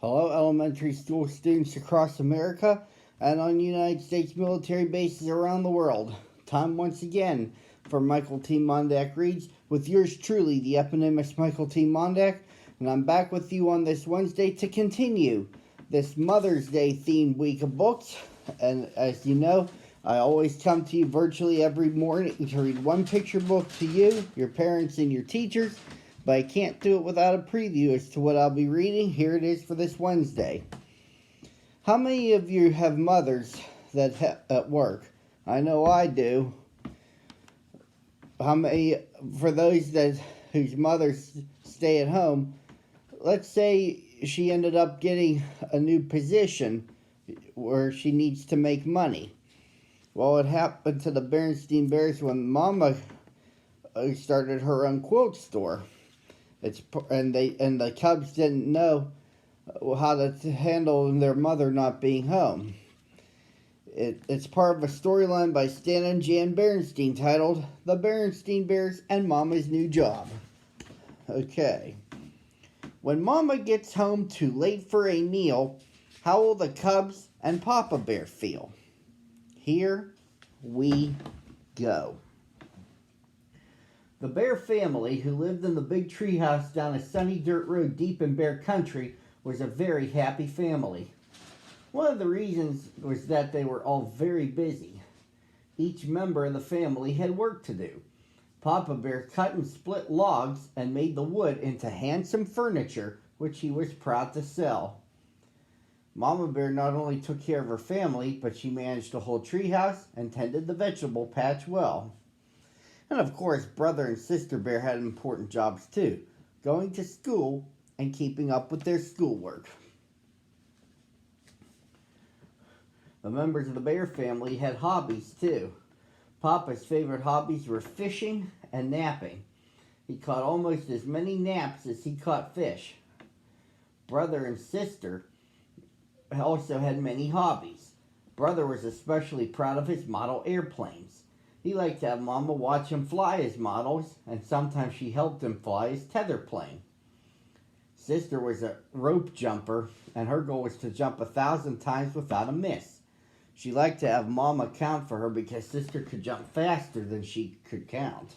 Hello, elementary school students across America and on United States military bases around the world. Time once again for Michael T. Mondak Reads with yours truly, the eponymous Michael T. Mondak, and I'm back with you on this Wednesday to continue this Mother's Day themed week of books. And as you know, I always come to you virtually every morning to read one picture book to you, your parents, and your teachers. But I can't do it without a preview as to what I'll be reading. Here it is for this Wednesday. How many of you have mothers that at work? I know I do. How many, for those whose mothers stay at home, let's say she ended up getting a new position where she needs to make money. Well, it happened to the Berenstain Bears when Mama started her own quilt store. The Cubs didn't know how to handle their mother not being home. It's part of a storyline by Stan and Jan Berenstain titled "The Berenstain Bears and Mama's New Job." Okay. When Mama gets home too late for a meal, how will the Cubs and Papa Bear feel? Here we go. The Bear family, who lived in the big treehouse down a sunny dirt road deep in Bear country, was a very happy family. One of the reasons was that they were all very busy. Each member of the family had work to do. Papa Bear cut and split logs and made the wood into handsome furniture, which he was proud to sell. Mama Bear not only took care of her family, but she managed the whole treehouse and tended the vegetable patch well. And of course, Brother and Sister Bear had important jobs too, going to school and keeping up with their schoolwork. The members of the Bear family had hobbies too. Papa's favorite hobbies were fishing and napping. He caught almost as many naps as he caught fish. Brother and Sister also had many hobbies. Brother was especially proud of his model airplanes. He liked to have Mama watch him fly his models, and sometimes she helped him fly his tether plane. Sister was a rope jumper, and her goal was to jump 1,000 times without a miss. She liked to have Mama count for her because Sister could jump faster than she could count.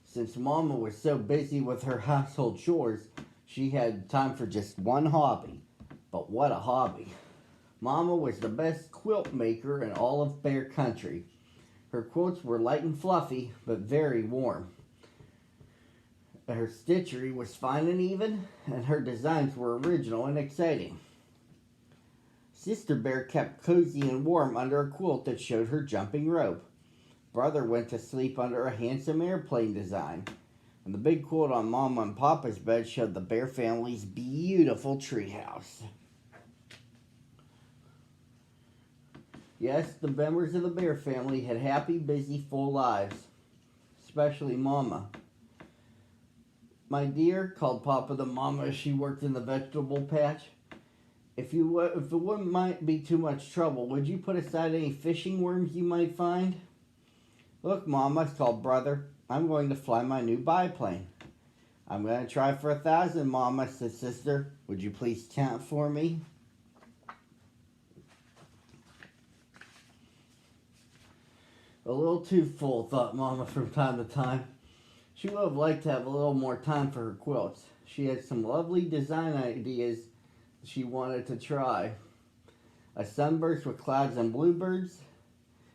Since Mama was so busy with her household chores, she had time for just one hobby. But what a hobby! Mama was the best quilt maker in all of Bear Country. Her quilts were light and fluffy, but very warm. Her stitchery was fine and even, and her designs were original and exciting. Sister Bear kept cozy and warm under a quilt that showed her jumping rope. Brother went to sleep under a handsome airplane design, and the big quilt on Mama and Papa's bed showed the Bear family's beautiful treehouse. Yes, the members of the Bear family had happy, busy, full lives, especially Mama. "My dear," called Papa to Mama as she worked in the vegetable patch, if it wouldn't be too much trouble, would you put aside any fishing worms you might find?" "Look, Mama," called Brother, "I'm going to fly my new biplane." "I'm going to try for 1,000, Mama," said Sister. "Would you please count for me?" A little too full, thought Mama from time to time. She would have liked to have a little more time for her quilts. She had some lovely design ideas she wanted to try. A sunburst with clouds and bluebirds,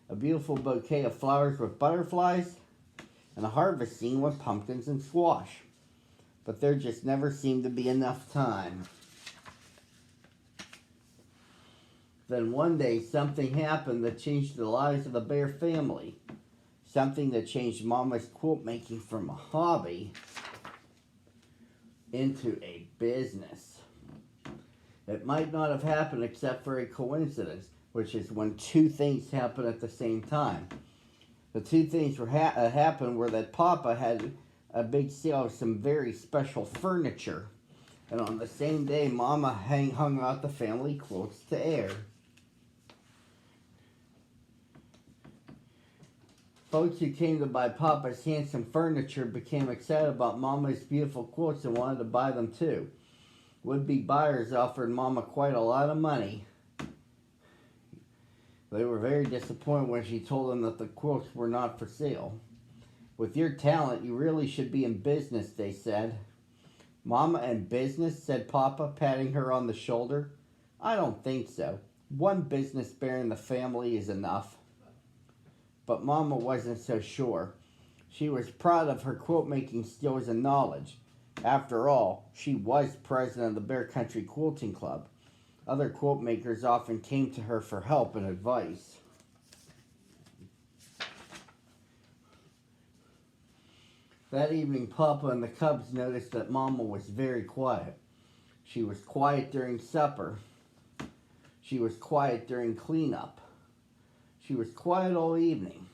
a beautiful bouquet of flowers with butterflies, and a harvest scene with pumpkins and squash. But there just never seemed to be enough time. Then one day something happened that changed the lives of the Bear family. Something that changed Mama's quilt making from a hobby into a business. It might not have happened except for a coincidence, which is when two things happen at the same time. The two things happened were that Papa had a big sale of some very special furniture, and on the same day Mama hung out the family quilts to air. Folks who came to buy Papa's handsome furniture became excited about Mama's beautiful quilts and wanted to buy them too. Would-be buyers offered Mama quite a lot of money. They were very disappointed when she told them that the quilts were not for sale. With your talent, you really should be in business, they said. Mama in business, said Papa, patting her on the shoulder. I don't think so. One business bear in the family is enough. But Mama wasn't so sure. She was proud of her quilt-making skills and knowledge. After all, she was president of the Bear Country Quilting Club. Other quilt makers often came to her for help and advice. That evening, Papa and the Cubs noticed that Mama was very quiet. She was quiet during supper. She was quiet during cleanup. She was quiet all evening.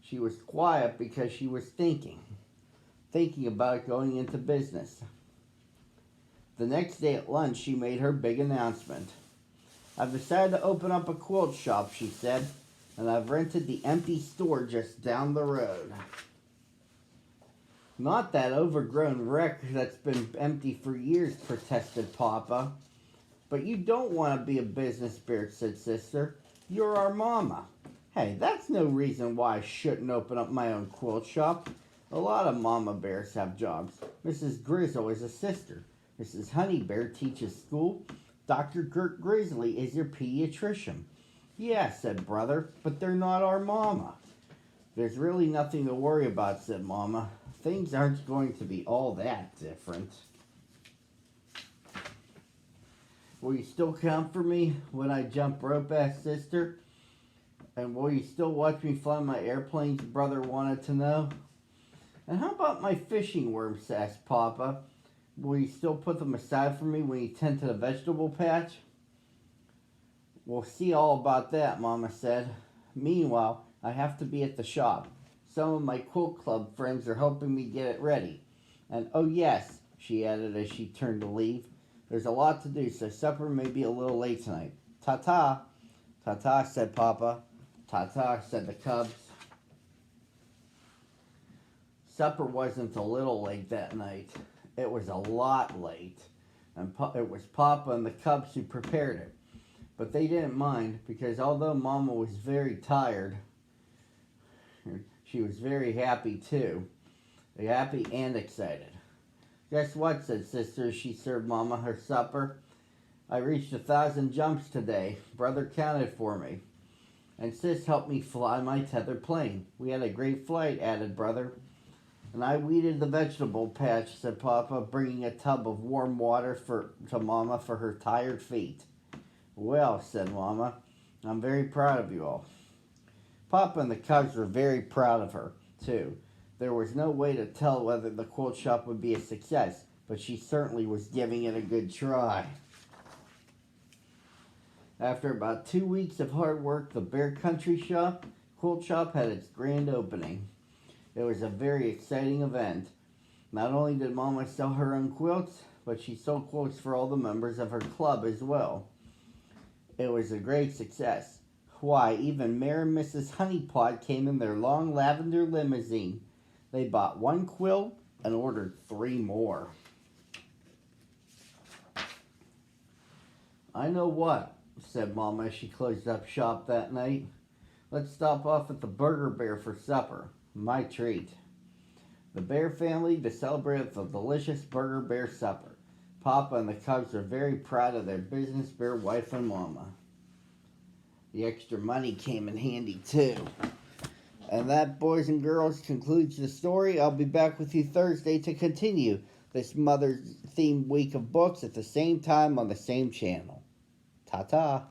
She was quiet because she was thinking about going into business. The next day at lunch, she made her big announcement. I've decided to open up a quilt shop, she said, and I've rented the empty store just down the road. Not that overgrown wreck that's been empty for years, protested Papa. But you don't want to be a business bear, said Sister. You're our mama. Hey, that's no reason why I shouldn't open up my own quilt shop. A lot of mama bears have jobs. Mrs. Grizzle is a sister. Mrs. Honey Bear teaches school. Dr. Gert Grizzly is your pediatrician. Yeah, said Brother, but they're not our mama. There's really nothing to worry about, said Mama. Things aren't going to be all that different. Will you still count for me when I jump rope, asked Sister? And will you still watch me fly my airplanes, Brother wanted to know. And how about my fishing worms, asked Papa. Will you still put them aside for me when you tend to the vegetable patch? We'll see all about that, Mama said. Meanwhile, I have to be at the shop. Some of my quilt club friends are helping me get it ready. And oh yes, she added as she turned to leave, there's a lot to do, so supper may be a little late tonight. Ta-ta. Ta-ta, said Papa. Ta-ta, said the Cubs. Supper wasn't a little late that night. It was a lot late. And it was Papa and the Cubs who prepared it. But they didn't mind, because although Mama was very tired, she was very happy too. Happy and excited. Guess what, said Sister as she served Mama her supper. I reached 1,000 jumps today. Brother counted for me. And Sis helped me fly my tethered plane. We had a great flight, added Brother. And I weeded the vegetable patch, said Papa, bringing a tub of warm water to Mama for her tired feet. Well, said Mama, I'm very proud of you all. Papa and the Cubs were very proud of her, too. There was no way to tell whether the quilt shop would be a success, but she certainly was giving it a good try. After about 2 weeks of hard work, the Bear Country quilt shop had its grand opening. It was a very exciting event. Not only did Mama sell her own quilts, but she sold quilts for all the members of her club as well. It was a great success. Why, even Mayor and Mrs. Honeypot came in their long lavender limousine. They bought 1 quilt and ordered 3 more. I know what, said Mama as she closed up shop that night. Let's stop off at the Burger Bear for supper. My treat. The Bear family to celebrate the delicious Burger Bear supper. Papa and the Cubs are very proud of their business bear wife and Mama. The extra money came in handy too. And that, boys and girls, concludes the story. I'll be back with you Thursday to continue this Mother's Theme week of books at the same time on the same channel. Ta-ta.